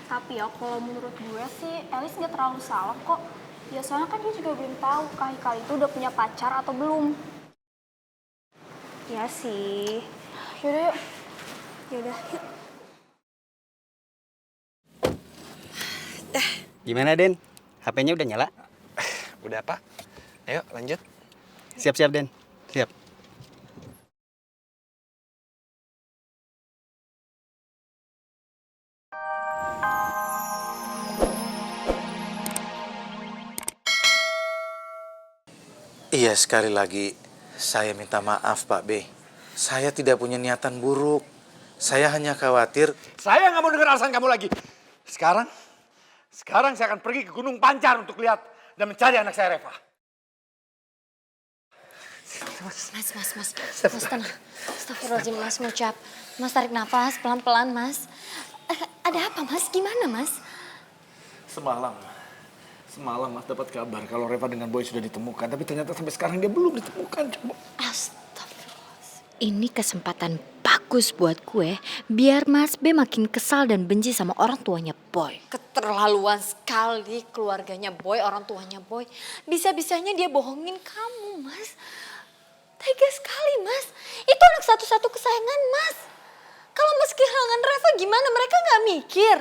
Tapi ya kalau menurut gue sih Elis nggak terlalu salah kok. Ya soalnya kan dia juga belum tahu Kak Hikal itu udah punya pacar atau belum. Ya sih. Yaudah yuk. Yaudah yuk. Gimana, Den? HP-nya udah nyala? Udah, Pak. Ayo, lanjut. Siap-siap, Den. Siap. Iya, sekali lagi saya minta maaf Pak B. Saya tidak punya niatan buruk. Saya hanya khawatir. Saya nggak mau dengar alasan kamu lagi. Sekarang saya akan pergi ke Gunung Pancar untuk lihat dan mencari anak saya Reva. Mas tenang. Astagfirullahaladzim, Mas mengucap. Mas tarik nafas pelan-pelan, Mas. Ada apa, Mas? Gimana, Mas? Semalam Mas dapat kabar kalau Reva dengan Boy sudah ditemukan. Tapi ternyata sampai sekarang dia belum ditemukan. Coba. Astagfirullah. Ini kesempatan bagus buat gue biar Mas B makin kesal dan benci sama orang tuanya Boy. Keterlaluan sekali keluarganya Boy, orang tuanya Boy. Bisa-bisanya dia bohongin kamu, Mas. Tega sekali, Mas. Itu anak satu-satu kesayangan Mas. Kalau Mas kehilangan Reva gimana? Mereka gak mikir.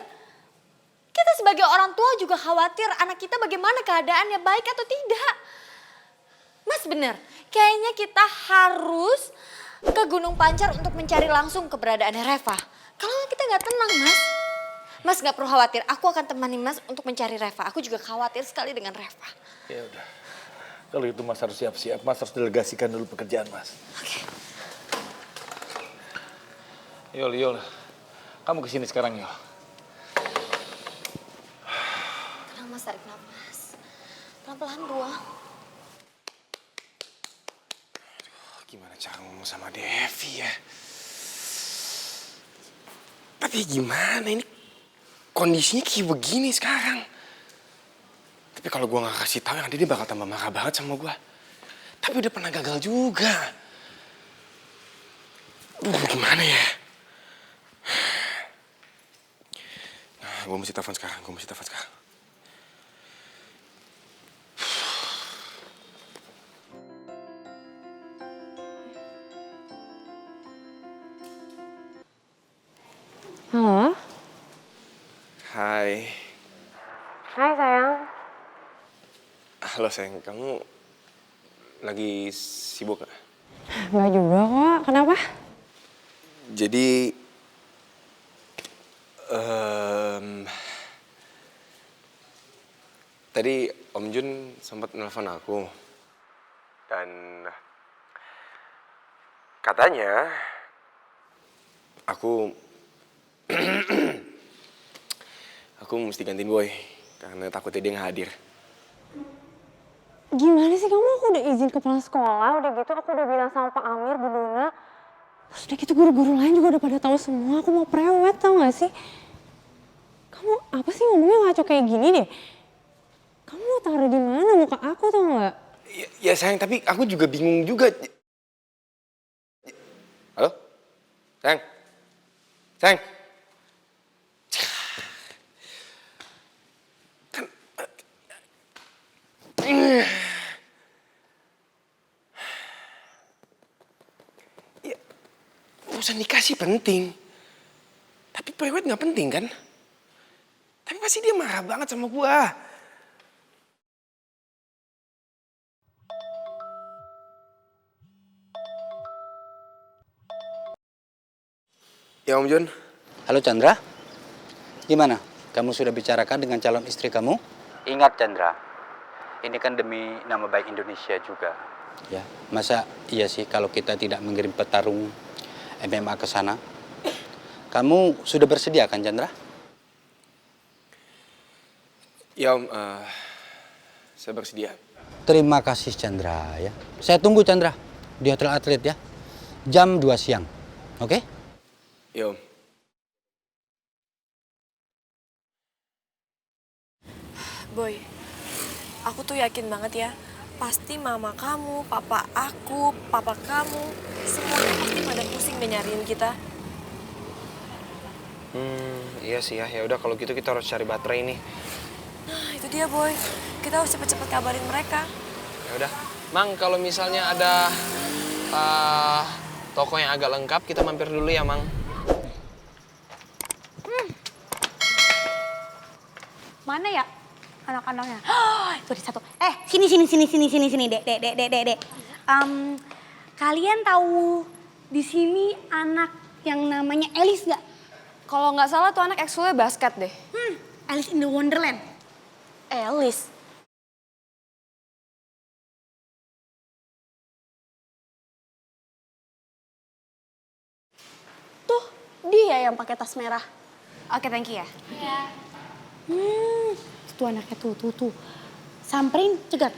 Kita sebagai orang tua juga khawatir anak kita bagaimana keadaannya, baik atau tidak. Mas bener, kayaknya kita harus ke Gunung Pancar untuk mencari langsung keberadaannya Reva. Kalau kita gak tenang, Mas. Mas gak perlu khawatir, aku akan temani Mas untuk mencari Reva. Aku juga khawatir sekali dengan Reva. Ya udah. Kalau itu Mas harus siap-siap. Mas harus delegasikan dulu pekerjaan Mas. Oke. Yol. Kamu kesini sekarang, Yol. Tenang, Mas, tarik nafas. Pelan-pelan buang. Gimana cara ngomong sama Devi ya? Tapi gimana ini kondisinya kayak begini sekarang. Tapi kalau gue gak kasih tahu, nanti dia bakal tambah marah banget sama gue. Tapi udah pernah gagal juga. Gimana ya? Nah, gue mesti telepon sekarang. Halo? Hai. Hai sayang. Halo sayang, kamu lagi sibuk gak? Enggak juga kok, kenapa? Jadi, tadi Om Jun sempat nelfon aku. Dan katanya aku mesti gantiin Boy karena takutnya dia nggak hadir. Gimana sih kamu? Aku udah izin ke kepala sekolah, udah gitu aku udah bilang sama Pak Amir, Bu Dona. Terus udah gitu guru-guru lain juga udah pada tahu semua. Aku mau prewed, tau gak sih? Kamu apa sih ngomongnya ngaco kayak gini deh? Kamu mau taruh di mana muka aku, tau gak? Ya sayang, tapi aku juga bingung juga. Halo? Sayang? Sayang? Kan... Ya, urusan nikah sih penting. Tapi prewed gak penting kan? Tapi pasti dia marah banget sama gua. Ya Om Jun. Halo Chandra. Gimana? Kamu sudah bicarakan dengan calon istri kamu? Ingat Chandra, ini kan demi nama baik Indonesia juga. Ya, masa iya sih kalau kita tidak mengirim petarung MMA ke sana? Kamu sudah bersedia kan Chandra? Ya Om, saya bersedia. Terima kasih Chandra ya. Saya tunggu Chandra di Hotel Atlet ya. Jam 2 siang. Oke? Ya Om. Boy, aku tuh yakin banget ya, pasti mama kamu, papa aku, papa kamu, semuanya pasti pada pusing deh nyariin kita. Iya sih ya. Ya udah kalau gitu kita harus cari baterai nih. Nah, itu dia boy. Kita harus cepet-cepet kabarin mereka. Ya udah. Mang, kalau misalnya ada toko yang agak lengkap, kita mampir dulu ya, Mang. Mana ya anak-anaknya? Oh, itu di satu. Sini, Dek. Kalian tahu di sini anak yang namanya Alice nggak? Kalau nggak salah tuh anak ekskulnya basket deh. Alice in the Wonderland. Alice. Tuh, dia yang pakai tas merah. Oke, thank you ya. Itu anaknya tuh. Samperin, cegat.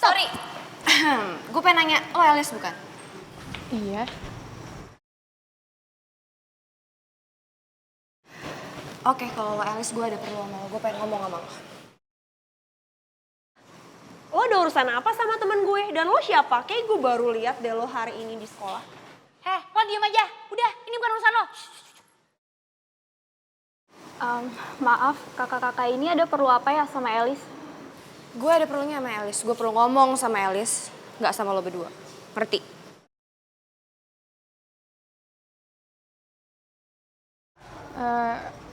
Sorry. Gue pengen nanya, lo Alice bukan? Iya. Oke, kalau lo Alice, gue ada perlu sama lo. Gue pengen ngomong sama lo. Lo ada urusan apa sama temen gue? Dan lo siapa? Kayak gue baru lihat deh lo hari ini di sekolah. Lo diem aja. Udah, ini bukan urusan lo. Maaf, kakak-kakak ini ada perlu apa ya sama Alice? Gue ada perlunya sama Alice. Gue perlu ngomong sama Alice. Nggak sama lo berdua. Ngerti?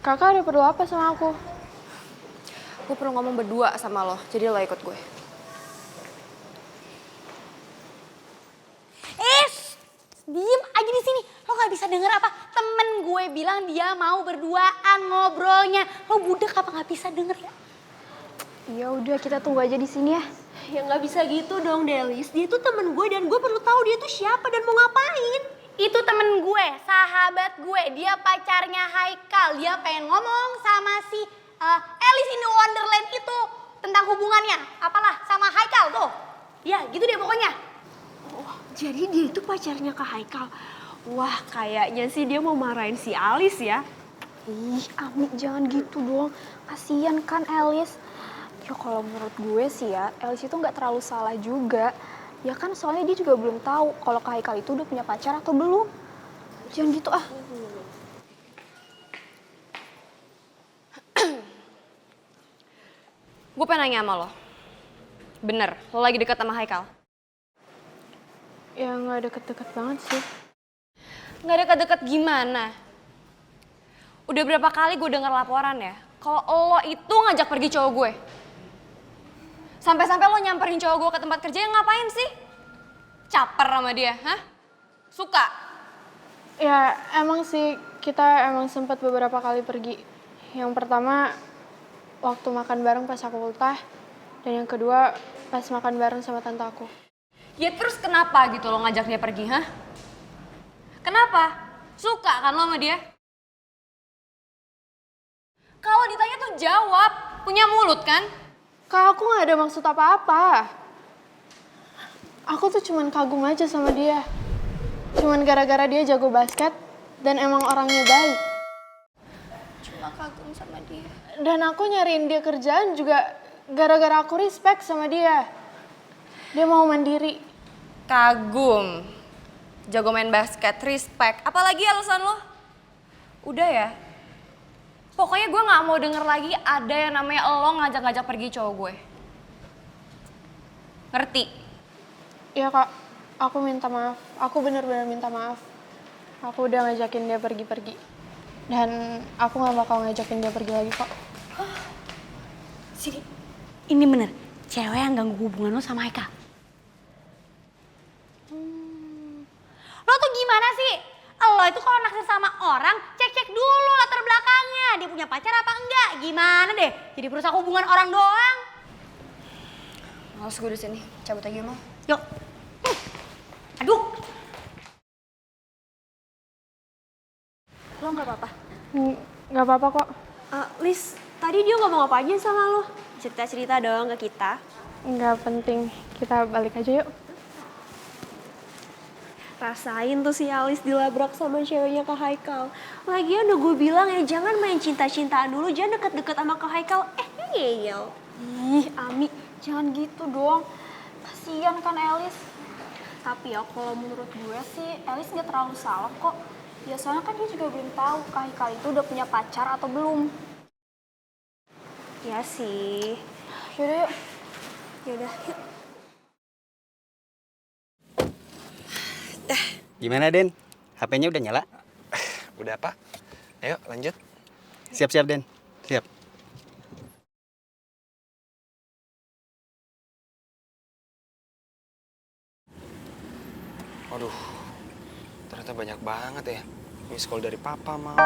Kakak ada perlu apa sama aku? Gue perlu ngomong berdua sama lo. Jadi lo ikut gue. Diem aja di sini. Lo nggak bisa denger apa? Temen gue bilang dia mau berduaan ngobrolnya. Lo budak apa nggak bisa denger ya? Ya udah, kita tunggu aja di sini ya. Ya nggak bisa gitu dong, Delis. Dia tuh temen gue dan gue perlu tahu dia tuh siapa dan mau ngapain. Itu temen gue, sahabat gue. Dia pacarnya Haikal. Dia pengen ngomong sama si Alice in the Wonderland itu tentang hubungannya. Apalah sama Haikal tuh. Ya gitu deh pokoknya. Jadi dia itu pacarnya Kak Haikal. Wah, kayaknya sih dia mau marahin si Alice ya. Ih, Ami jangan gitu dong. Kasian kan Alice. Ya kalau menurut gue sih ya, Alice itu nggak terlalu salah juga. Ya kan soalnya dia juga belum tahu kalau Kak Haikal itu udah punya pacar atau belum. Jangan gitu ah. Gue pengen nanya sama lo. Bener, lo lagi deket sama Haikal? Ya nggak deket-deket banget sih. Nggak deket-deket gimana? Udah berapa kali gue denger laporan ya, kalau lo itu ngajak pergi cowok gue. Sampai-sampai lo nyamperin cowok gue ke tempat kerja, yang ngapain sih? Caper sama dia, hah? Suka? Ya emang sih kita emang sempat beberapa kali pergi. Yang pertama waktu makan bareng pas aku ultah. Dan yang kedua pas makan bareng sama tante aku. Ya terus kenapa gitu lo ngajak dia pergi, hah? Kenapa? Suka kan lo sama dia? Kalau ditanya tuh jawab, punya mulut kan? Kak, aku gak ada maksud apa-apa. Aku tuh cuman kagum aja sama dia. Cuman gara-gara dia jago basket dan emang orangnya baik. Cuma kagum sama dia. Dan aku nyariin dia kerjaan juga gara-gara aku respect sama dia. Dia mau mandiri. Kagum, jago main basket, respect. Apalagi alasan lo? Udah ya. Pokoknya gue gak mau denger lagi ada yang namanya lo ngajak-ngajak pergi cowok gue. Ngerti? Iya kak, aku minta maaf. Aku bener-bener minta maaf. Aku udah ngajakin dia pergi-pergi. Dan aku gak bakal ngajakin dia pergi lagi kok. Sini, ini bener. Cewek yang ganggu hubungan lo sama Haikal. Lo tuh gimana sih? Lo itu kalau naksir sama orang, cek-cek dulu latar belakangnya. Dia punya pacar apa enggak? Gimana deh? Jadi perusak hubungan orang doang. Males gue di sini, cabut aja mau. Yuk. Aduh. Lo nggak apa-apa? Gak apa-apa kok. Liz, tadi dia ngomong apa aja sama lo? Cerita-cerita dong ke kita. Gak penting. Kita balik aja yuk. Rasain tuh si Alice dilabrak sama ceweknya Kak Haikal. Lagian udah gue bilang ya jangan main cinta-cintaan dulu, jangan deket-deket sama Kak Haikal. Ngeyel. Ih, Ami, jangan gitu dong. Kasian kan Alice. Tapi ya kalau menurut gue sih, Alice nggak terlalu salah kok. Ya soalnya kan dia juga belum tahu Kak Haikal itu udah punya pacar atau belum. Ya sih. Yaudah yuk. Yaudah, yuk. Gimana, Den? HP-nya udah nyala? Udah, Pak. Ayo, lanjut. Siap-siap, Den. Siap. Waduh, ternyata banyak banget ya. Miss call dari papa, mama.